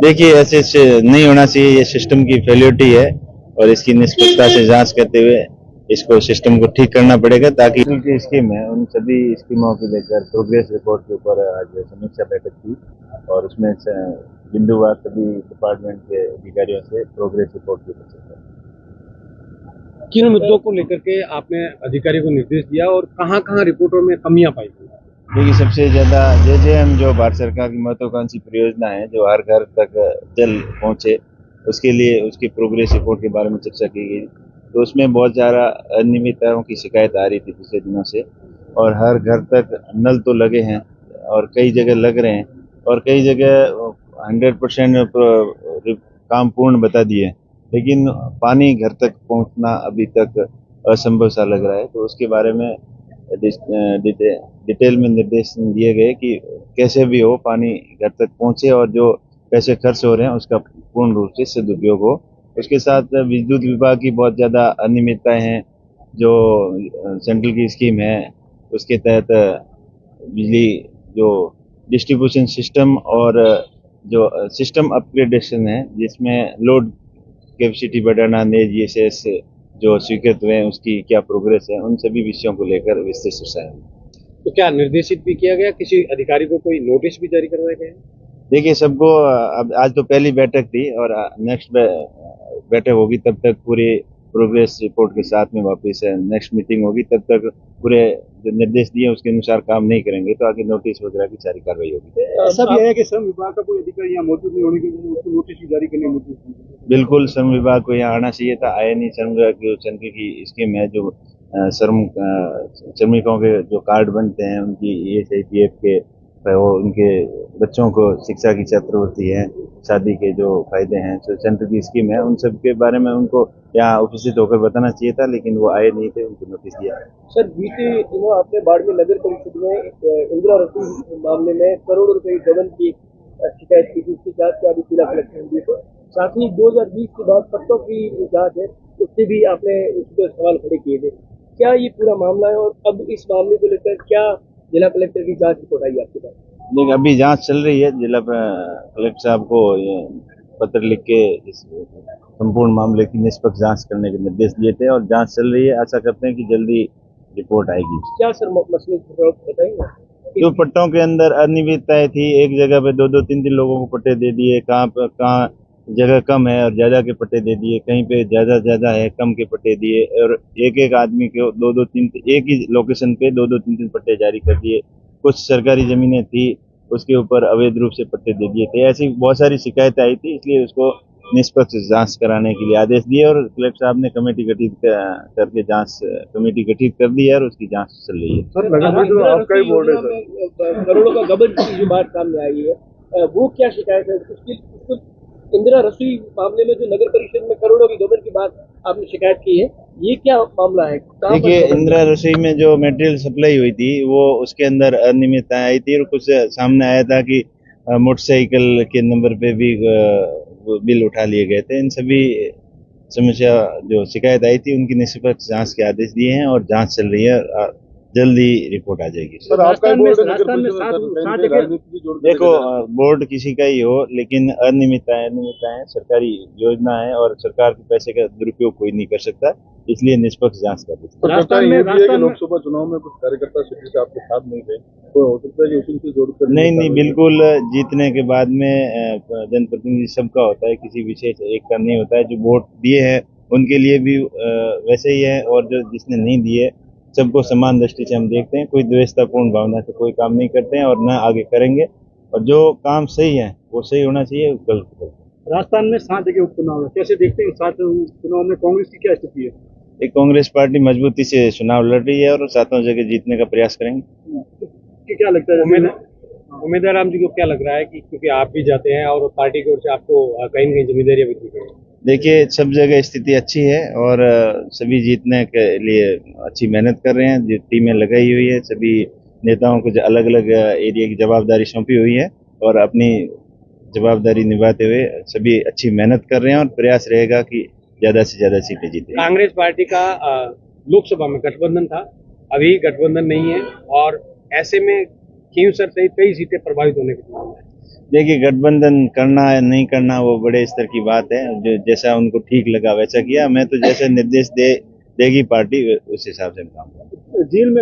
देखिए ऐसे नहीं होना चाहिए, ये सिस्टम की फेल्योरिटी है और इसकी निष्पक्षता से जांच करते हुए इसको सिस्टम को ठीक करना पड़ेगा ताकि की स्कीम है उन सभी स्कीमों को लेकर प्रोग्रेस रिपोर्ट के ऊपर आज समीक्षा बैठक की और उसमें बिंदुवार सभी डिपार्टमेंट के अधिकारियों से प्रोग्रेस रिपोर्ट की चर्चा। किन मुद्दों को लेकर के आपने अधिकारियों को निर्देश दिया और कहां-कहां रिपोर्टों में कमियां पाई? देखिए सबसे ज्यादा जेजेएम जो भारत सरकार की महत्वाकांक्षी परियोजना है जो हर घर तक जल पहुंचे उसके लिए उसकी प्रोग्रेस रिपोर्ट के बारे में चर्चा की गई। तो उसमें बहुत ज़्यादा अनियमितताओं की शिकायत आ रही थी पिछले दिनों से और हर घर तक नल तो लगे हैं और कई जगह लग रहे हैं और कई जगह 100% काम पूर्ण बता दिए, लेकिन पानी घर तक पहुंचना अभी तक असंभव सा लग रहा है। तो उसके बारे में डिटेल में निर्देश दिए गए कि कैसे भी हो पानी घर तक पहुंचे और जो पैसे खर्च हो रहे हैं उसका पूर्ण रूप से सदुपयोग हो। उसके साथ विद्युत विभाग की बहुत ज़्यादा अनियमितताएं हैं जो सेंट्रल की स्कीम है उसके तहत बिजली जो डिस्ट्रीब्यूशन सिस्टम और जो सिस्टम अपग्रेडेशन है जिसमें लोड कैपेसिटी बढ़ाना नेज जो स्वीकृत हुए हैं उसकी क्या प्रोग्रेस है, उन सभी विषयों को लेकर विस्तृत चर्चा है। तो क्या निर्देशित भी किया गया, किसी अधिकारी को कोई नोटिस भी जारी करवाया गया? देखिए सबको अब आज तो पहली बैठक थी और नेक्स्ट बैठक होगी तब तक पूरी प्रोग्रेस रिपोर्ट के साथ में वापस नेक्स्ट मीटिंग होगी, तब तक पूरे जो निर्देश दिए उसके अनुसार काम नहीं करेंगे तो आगे नोटिस वगैरह की सारी कार्रवाई होगी। ऐसा भी है कि श्रम विभाग का कोई अधिकारी यहाँ मौजूद नहीं होने की वजह से उसको नोटिस भी जारी करने मौजूद? बिल्कुल श्रम विभाग को यहाँ आना चाहिए था, आया नहीं। श्रम विभाग की स्कीम है जो श्रमिकों के जो कार्ड बनते हैं उनकी ESIPF के वो उनके बच्चों को शिक्षा की छात्रवृत्ति है, शादी के जो फायदे हैं, जो सेंटर की स्कीम है, उन सब के बारे में उनको यहाँ उपस्थित होकर बताना चाहिए था, लेकिन वो आए नहीं थे, उनको नोटिस दिया। सर बीते दिनों आपने बाड़मेर नगर परिषद में इंदिरा रसोई मामले में करोड़ों रुपए गबन की शिकायत की थी, उसकी जांच के आदेश जिला कलेक्टर ने दिए थे। साथ ही 2020 के बाद पट्टों की जांच है उससे भी आपने उस पर सवाल खड़े किए थे। क्या ये पूरा मामला है और अब इस मामले को लेकर क्या जिला कलेक्टर की जांच रिपोर्ट आई आपके पास? लेकिन अभी जांच चल रही है, जिला कलेक्टर साहब को ये पत्र लिख के इस संपूर्ण मामले की निष्पक्ष जांच करने के निर्देश दिए थे और जांच चल रही है। आशा करते हैं कि जल्दी रिपोर्ट आएगी। क्या सर मसले बताएंगे? जो पट्टों के अंदर अनियमितताएं थी, एक जगह पे 2-2 3-3 लोगों को पट्टे दे दिए, कहाँ जगह कम है और ज्यादा के पट्टे दे दिए, कहीं पे ज्यादा है कम के पट्टे दिए और एक आदमी को 2-2 3 एक ही लोकेशन पे 2-2 3-3 पट्टे जारी कर दिए। कुछ सरकारी जमीनें थी उसके ऊपर अवैध रूप से पट्टे दे दिए थे। ऐसी बहुत सारी शिकायतें आई थी, इसलिए उसको निष्पक्ष जांच कराने के लिए आदेश दिए और कलेक्टर साहब ने कमेटी गठित करके जांच कमेटी गठित कर दी है और उसकी जांच चल रही है। सर लगातार जो आपका ही बोर्ड है सर, करोड़ों का गबन की जो बात सामने आई है वो क्या शिकायत है? उसको इंदिरा रसोई मामले में जो नगर परिषद में करोड़ों की गबन की बात आपने शिकायत की है, ये क्या मामला है? देखिए इंदिरा रसोई में जो मटेरियल सप्लाई हुई थी वो उसके अंदर अनियमितताएं आई थी और कुछ सामने आया था कि मोटरसाइकिल के नंबर पे भी बिल उठा लिए गए थे। इन सभी समस्या जो शिकायत आई थी उनकी निष्पक्ष जांच के आदेश दिए हैं और जांच चल रही है, जल्दी रिपोर्ट आ जाएगी। सर आपका राजस्थान में देखो बोर्ड किसी का ही हो लेकिन अनियमितताएं सरकारी योजना है और सरकार के पैसे का दुरुपयोग कोई नहीं कर सकता, इसलिए निष्पक्ष जांच कर रही है। लोकसभा चुनाव में कुछ कार्यकर्ता से आपके साथ नहीं थे तो हो सकता है कि उसी से जोड़कर नहीं बिल्कुल जीतने के बाद में जनप्रतिनिधि सबका होता है, किसी विशेष एक का नहीं होता है। जो वोट दिए हैं उनके लिए भी वैसे ही है और जो जिसने नहीं दिए सबको समान दृष्टि से हम देखते हैं। कोई द्वेषतापूर्ण भावना से कोई काम नहीं करते हैं और न आगे करेंगे और जो काम सही है वो सही होना चाहिए, गलत करते। राजस्थान में 7 जगह उपचुनाव है, कैसे देखते हैं 7 चुनाव में कांग्रेस की क्या स्थिति है? एक कांग्रेस पार्टी मजबूती से चुनाव लड़ रही है और 7 जगह जीतने का प्रयास करेंगे। क्या लगता है उम्मीदवार राम जी को क्या लग रहा है कि क्योंकि आप भी जाते हैं और पार्टी की ओर से आपको कहीं न कहीं जिम्मेदारियां भी दी गई हैं? देखिए सब जगह स्थिति अच्छी है और सभी जीतने के लिए अच्छी मेहनत कर रहे हैं, टीमें लगाई हुई है, सभी नेताओं को अलग अलग एरिया की जवाबदारी सौंपी हुई है और अपनी जवाबदारी निभाते हुए सभी अच्छी मेहनत कर रहे हैं और प्रयास रहेगा कि ज्यादा से ज्यादा सीटें जीतें। कांग्रेस पार्टी का लोकसभा में गठबंधन था, अभी गठबंधन नहीं है और ऐसे में खींवसर सहित कई सीटें प्रभावित होने के संभावना है। देखिए, गठबंधन करना है नहीं करना वो बड़े स्तर की बात है। जो जैसा उनको ठीक लगा वैसा किया। मैं तो जैसे निर्देश देगी पार्टी उस हिसाब से काम करूंगा। जेल में